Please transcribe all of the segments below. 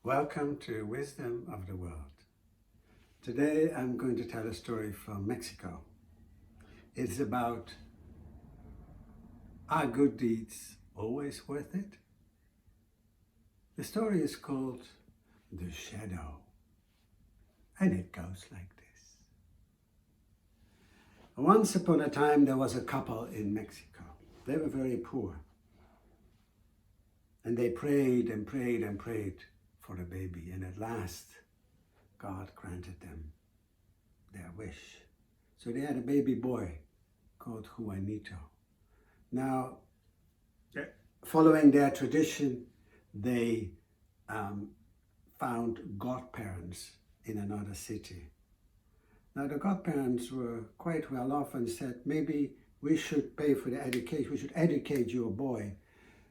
Welcome to Wisdom of the World. Today I'm going to tell a story from Mexico. It's about, are good deeds always worth it? The story is called The Shadow, and it goes like this. Once upon a time there was a couple in Mexico. They were very poor, and they prayed and prayed and prayed for a baby, and at last God granted them their wish. So they had a baby boy called Juanito. Now, following their tradition, they found godparents in another city. Now the godparents were quite well off and said, maybe we should pay for the education, we should educate your boy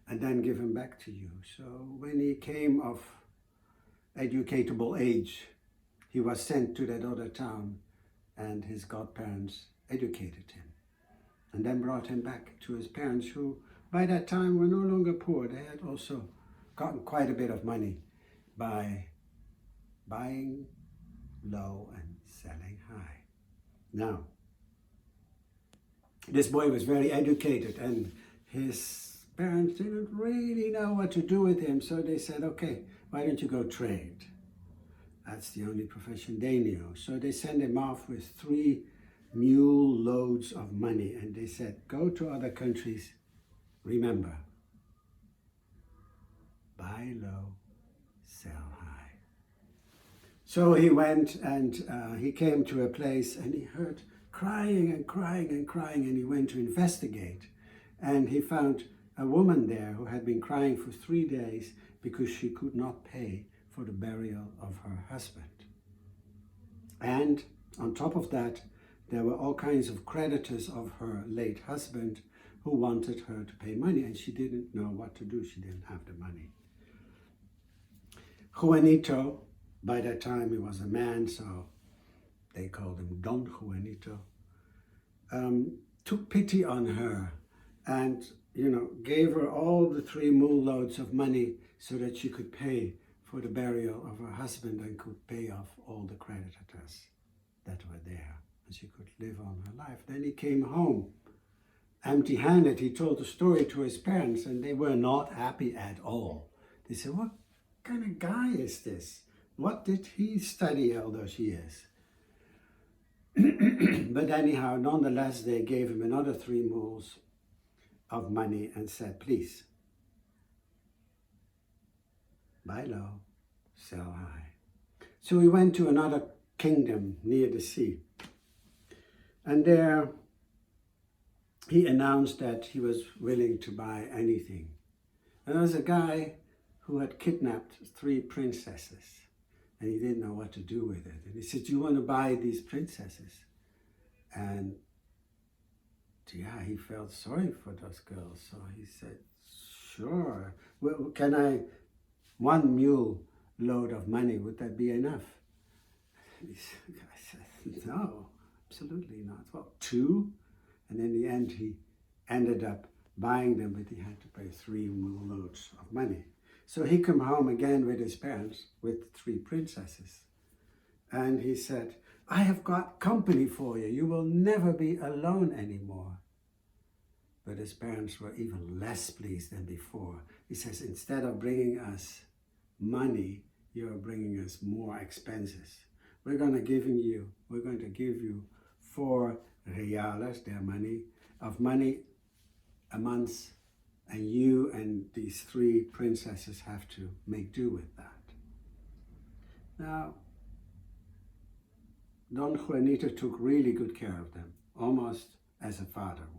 and then give him back to you. So when he came of educatable age, he was sent to that other town, and his godparents educated him and then brought him back to his parents, who by that time were no longer poor. They had also gotten quite a bit of money by buying low and selling high. Now, this boy was very educated, and his parents didn't really know what to do with him, so they said, okay, why don't you go trade? That's the only profession they knew. So they sent him off with 3 mule loads of money, and they said, go to other countries. Remember, buy low, sell high. So he went, and he came to a place, and he heard crying and crying and crying, and he went to investigate. And he found a woman there who had been crying for 3 days because she could not pay for the burial of her husband. And on top of that, there were all kinds of creditors of her late husband who wanted her to pay money, and she didn't know what to do. She didn't have the money. Juanito, by that time he was a man, so they called him Don Juanito, took pity on her and gave her all the 3 mule loads of money so that she could pay for the burial of her husband and could pay off all the creditors that were there, and she could live on her life. Then he came home empty-handed. He told the story to his parents, and they were not happy at all. They said, what kind of guy is this? What did he study all those years? But anyhow, nonetheless, they gave him another 3 mules of money and said, please, buy low, sell high. So he went to another kingdom near the sea. And there he announced that he was willing to buy anything. And there was a guy who had kidnapped 3 princesses, and he didn't know what to do with it. And he said, do you want to buy these princesses? And yeah, he felt sorry for those girls. So he said, sure. Well, can I, 1 mule load of money, would that be enough? I said, no, absolutely not. Well, 2? And in the end, he ended up buying them, but he had to pay 3 mule loads of money. So he came home again with his parents, with 3 princesses. And he said, I have got company for you. You will never be alone anymore. But his parents were even less pleased than before. He says, instead of bringing us money, you're bringing us more expenses. We're going to give you 4 reales, their money, a month, and you and these 3 princesses have to make do with that. Now, Don Juanito took really good care of them, almost as a father would.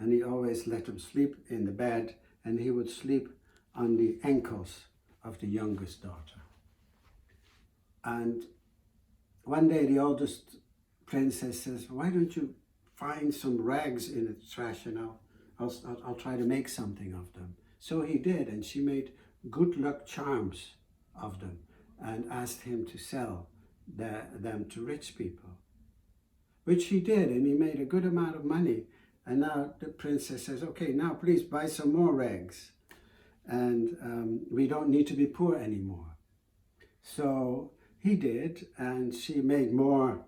And he always let them sleep in the bed, and he would sleep on the ankles of the youngest daughter. And one day the oldest princess says, why don't you find some rags in the trash, and I'll try to make something of them. So he did, and she made good luck charms of them and asked him to sell them to rich people, which he did, and he made a good amount of money. And now the princess says, okay, now please buy some more rags. And we don't need to be poor anymore. So he did, and she made more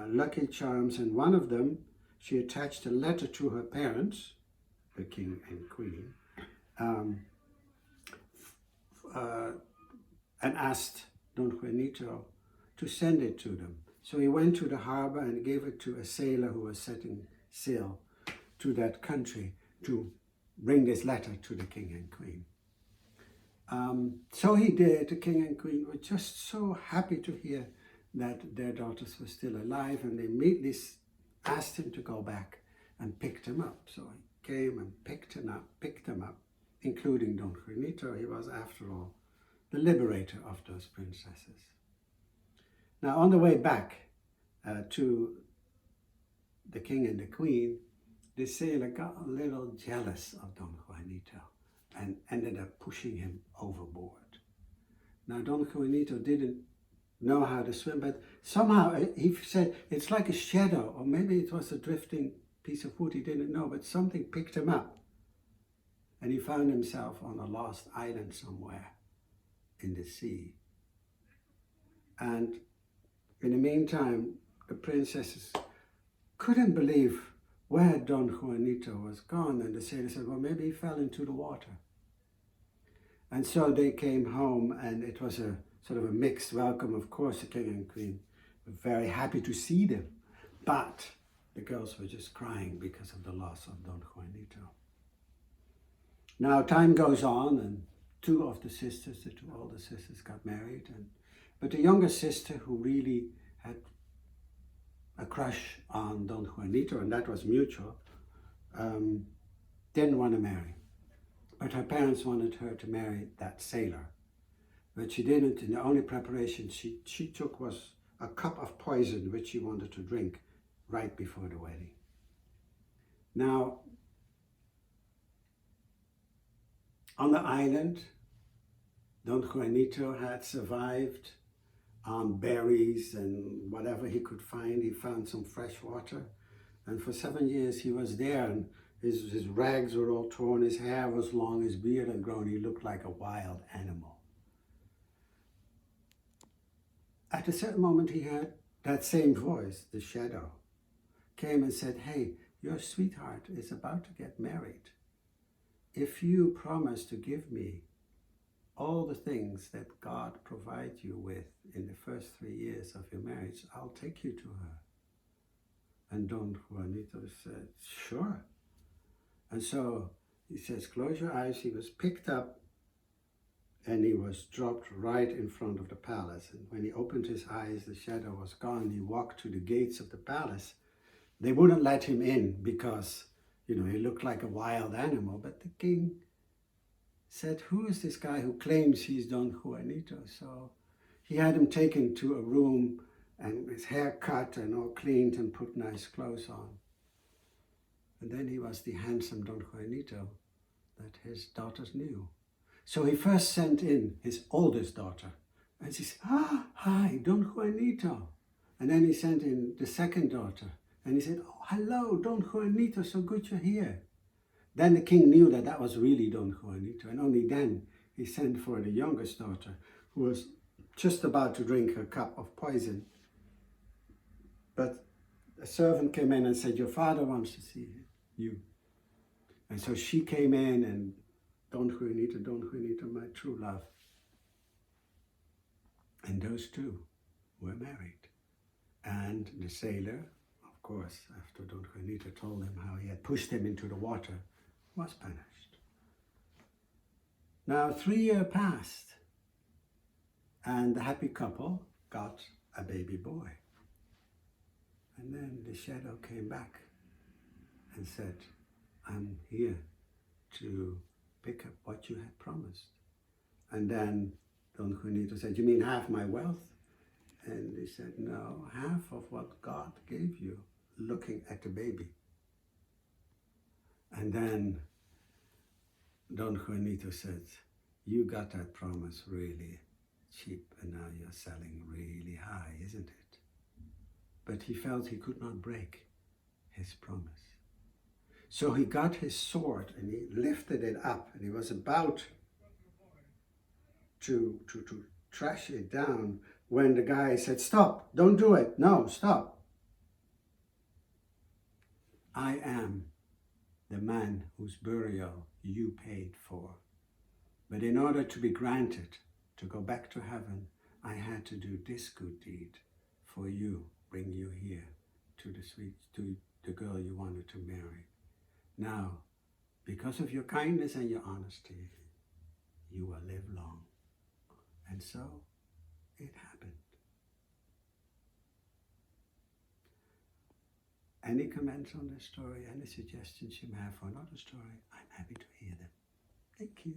lucky charms, and one of them, she attached a letter to her parents, the king and queen, um, and asked Don Juanito to send it to them. So he went to the harbor and gave it to a sailor who was setting sail to that country to bring this letter to the king and queen. So he did. The king and queen were just so happy to hear that their daughters were still alive, and they immediately asked him to go back and pick them up. So he came and picked them up, including Don Juanito. He was, after all, the liberator of those princesses. Now, on the way back to the king and the queen, the sailor got a little jealous of Don Juanito and ended up pushing him overboard. Now, Don Juanito didn't know how to swim, but somehow he said it's like a shadow, or maybe it was a drifting piece of wood, he didn't know, but something picked him up. And he found himself on a lost island somewhere in the sea. And in the meantime, the princesses couldn't believe where Don Juanito was gone, and the sailor said, well, maybe he fell into the water. And so they came home, and it was a sort of a mixed welcome. Of course, the king and queen were very happy to see them, but the girls were just crying because of the loss of Don Juanito. Now, time goes on, and two of the sisters, the two older sisters, got married, but the younger sister, who really had a crush on Don Juanito, and that was mutual, didn't want to marry. But her parents wanted her to marry that sailor. But she didn't, and the only preparation she took was a cup of poison, which she wanted to drink right before the wedding. Now, on the island, Don Juanito had survived on berries and whatever he could find. He found some fresh water, and for 7 years he was there, and his rags were all torn, his hair was long, his beard had grown, he looked like a wild animal. At a certain moment he heard that same voice, the shadow, came and said, hey, your sweetheart is about to get married. If you promise to give me all the things that God provides you with in the first 3 years of your marriage, I'll take you to her. And Don Juanito said, sure. And so he says, close your eyes. He was picked up and he was dropped right in front of the palace. And when he opened his eyes, the shadow was gone. He walked to the gates of the palace. They wouldn't let him in because, he looked like a wild animal. But the king said, who is this guy who claims he's Don Juanito? So he had him taken to a room and his hair cut and all cleaned and put nice clothes on. And then he was the handsome Don Juanito that his daughters knew. So he first sent in his oldest daughter, and she said, hi, Don Juanito. And then he sent in the second daughter, and he said, oh, hello, Don Juanito, so good you're here. Then the king knew that that was really Don Juanito, and only then he sent for the youngest daughter, who was just about to drink her cup of poison. But a servant came in and said, your father wants to see you. And so she came in, and Don Juanito, my true love. And those two were married. And the sailor, of course, after Don Juanito told him how he had pushed him into the water, was punished. Now 3 years passed, and the happy couple got a baby boy. And then the shadow came back and said, I'm here to pick up what you had promised. And then Don Juanito said, you mean half my wealth? And he said, no, half of what God gave you, looking at the baby. And then Don Juanito said, you got that promise really cheap, and now you're selling really high, isn't it? But he felt he could not break his promise. So he got his sword and he lifted it up, and he was about to trash it down when the guy said, stop, don't do it, no, stop. I am the man whose burial you paid for. But in order to be granted to go back to heaven, I had to do this good deed for you, bring you here to the girl you wanted to marry. Now, because of your kindness and your honesty, you will live long. And so it happened. Any comments on this story, any suggestions you may have for another story, I'm happy to hear them. Thank you.